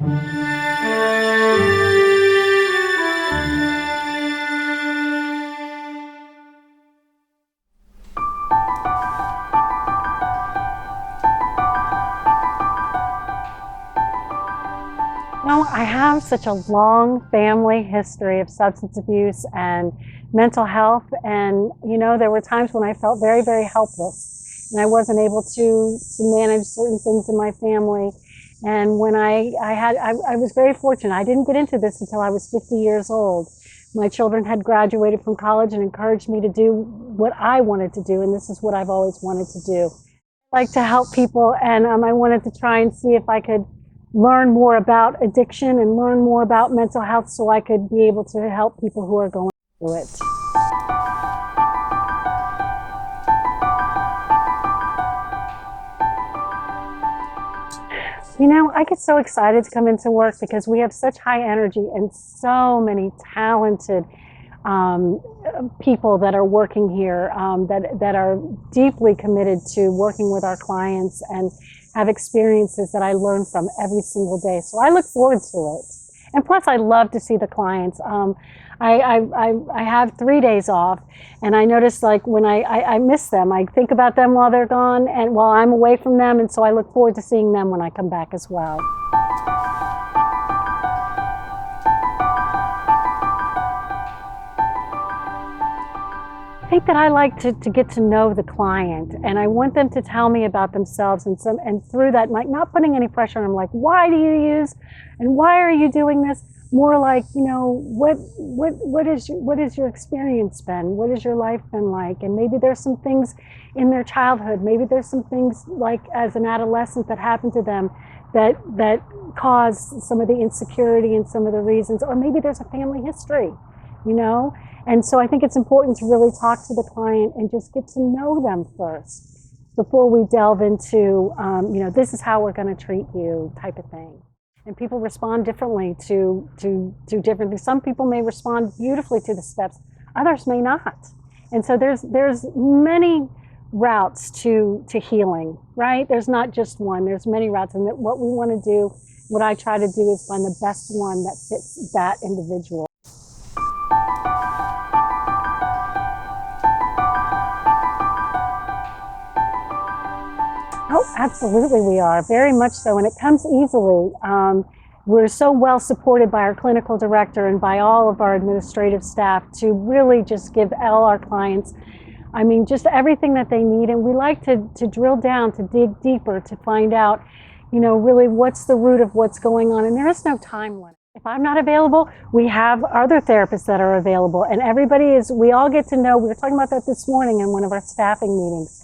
I have such a long family history of substance abuse and mental health. And, there were times when I felt very, very helpless and I wasn't able to manage certain things in my family. And when I was very fortunate. I didn't get into this until I was 50 years old. My children had graduated from college and encouraged me to do what I wanted to do. And this is what I've always wanted to do. I like to help people, and I wanted to try and see if I could learn more about addiction and learn more about mental health so I could be able to help people who are going through it. I get so excited to come into work because we have such high energy and so many talented people that are working here, that are deeply committed to working with our clients and have experiences that I learn from every single day. So I look forward to it. And plus, I love to see the clients. I have 3 days off, and I notice like when I miss them, I think about them while they're gone and while I'm away from them, and so I look forward to seeing them when I come back as well. I think that I like to get to know the client, and I want them to tell me about themselves, and through that, like not putting any pressure on them, like why do you use, and why are you doing this? More like, what is your experience been? What has your life been like? And maybe there's some things in their childhood. Maybe there's some things like as an adolescent that happened to them that caused some of the insecurity and some of the reasons, or maybe there's a family history, And so I think it's important to really talk to the client and just get to know them first before we delve into, this is how we're going to treat you type of thing. And people respond differently to different things. Some people may respond beautifully to the steps, others may not. And so there's many routes to healing, right? There's not just one, there's many routes. And what we want to do, what I try to do is find the best one that fits that individual. Oh, absolutely we are, very much so, and it comes easily. We're so well supported by our clinical director and by all of our administrative staff to really just give all our clients, just everything that they need. And we like to drill down, to dig deeper, to find out, really what's the root of what's going on. And there is no time limit. If I'm not available, we have other therapists that are available, and we all get to know, we were talking about that this morning in one of our staffing meetings,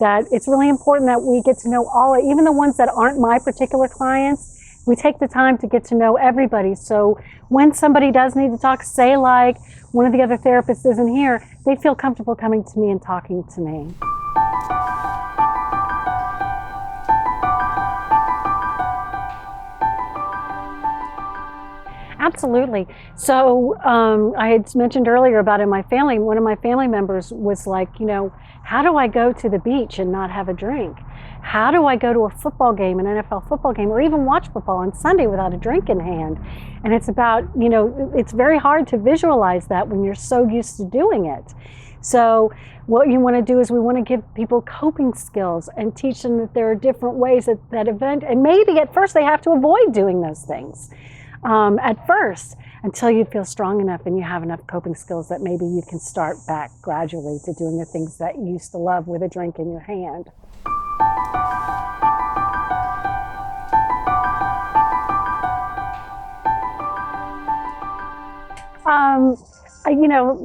that it's really important that we get to know even the ones that aren't my particular clients. We take the time to get to know everybody. So when somebody does need to talk, say like one of the other therapists isn't here, they feel comfortable coming to me and talking to me. Absolutely. So I had mentioned earlier about in my family, one of my family members was like, how do I go to the beach and not have a drink? How do I go to a football game, an NFL football game, or even watch football on Sunday without a drink in hand? And it's about, it's very hard to visualize that when you're so used to doing it. So what you want to do is we want to give people coping skills and teach them that there are different ways that event, and maybe at first they have to avoid doing those things. At first, until you feel strong enough and you have enough coping skills that maybe you can start back gradually to doing the things that you used to love with a drink in your hand.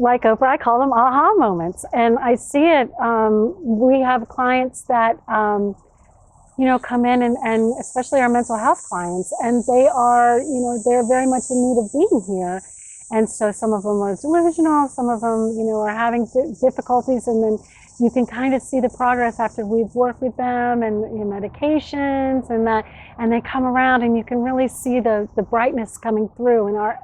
Like Oprah, I call them aha moments, and I see it. We have clients that come in, and especially our mental health clients, and they are, they're very much in need of being here. And so some of them are delusional, some of them, are having difficulties, and then you can kind of see the progress after we've worked with them and medications and that, and they come around and you can really see the brightness coming through. And our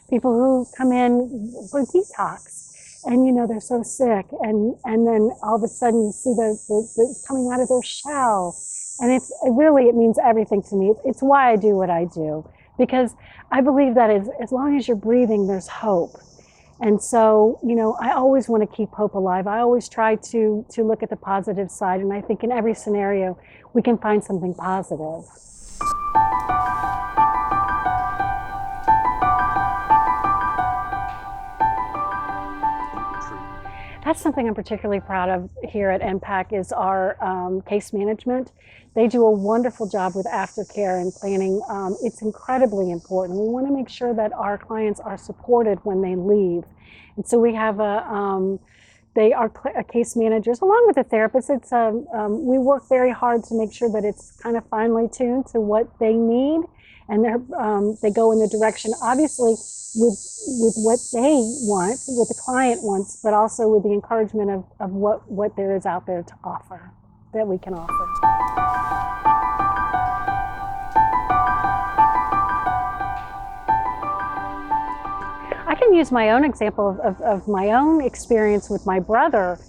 people who come in for detox, and they're so sick, and then all of a sudden you see the coming out of their shell. And it means everything to me. It's why I do what I do, because I believe that as long as you're breathing, there's hope. And so, I always want to keep hope alive. I always try to look at the positive side. And I think in every scenario, we can find something positive. That's something I'm particularly proud of here at MPAC is our case management. They do a wonderful job with aftercare and planning. It's incredibly important. We want to make sure that our clients are supported when they leave. And so we have they are case managers along with the therapists. We work very hard to make sure that it's kind of finely tuned to what they need, and they go in the direction, obviously, with what they want, what the client wants, but also with the encouragement of what there is out there to offer, that we can offer. I can use my own example of my own experience with my brother.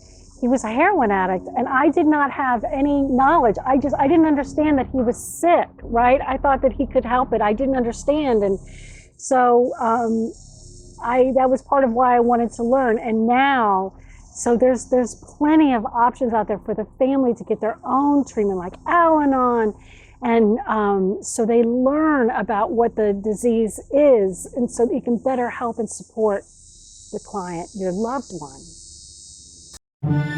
He was a heroin addict, and I did not have any knowledge. I didn't understand that he was sick, right? I thought that he could help it. I didn't understand. And so that was part of why I wanted to learn. And now, so there's plenty of options out there for the family to get their own treatment, like Al-Anon. And so they learn about what the disease is, and so you can better help and support the client, your loved one.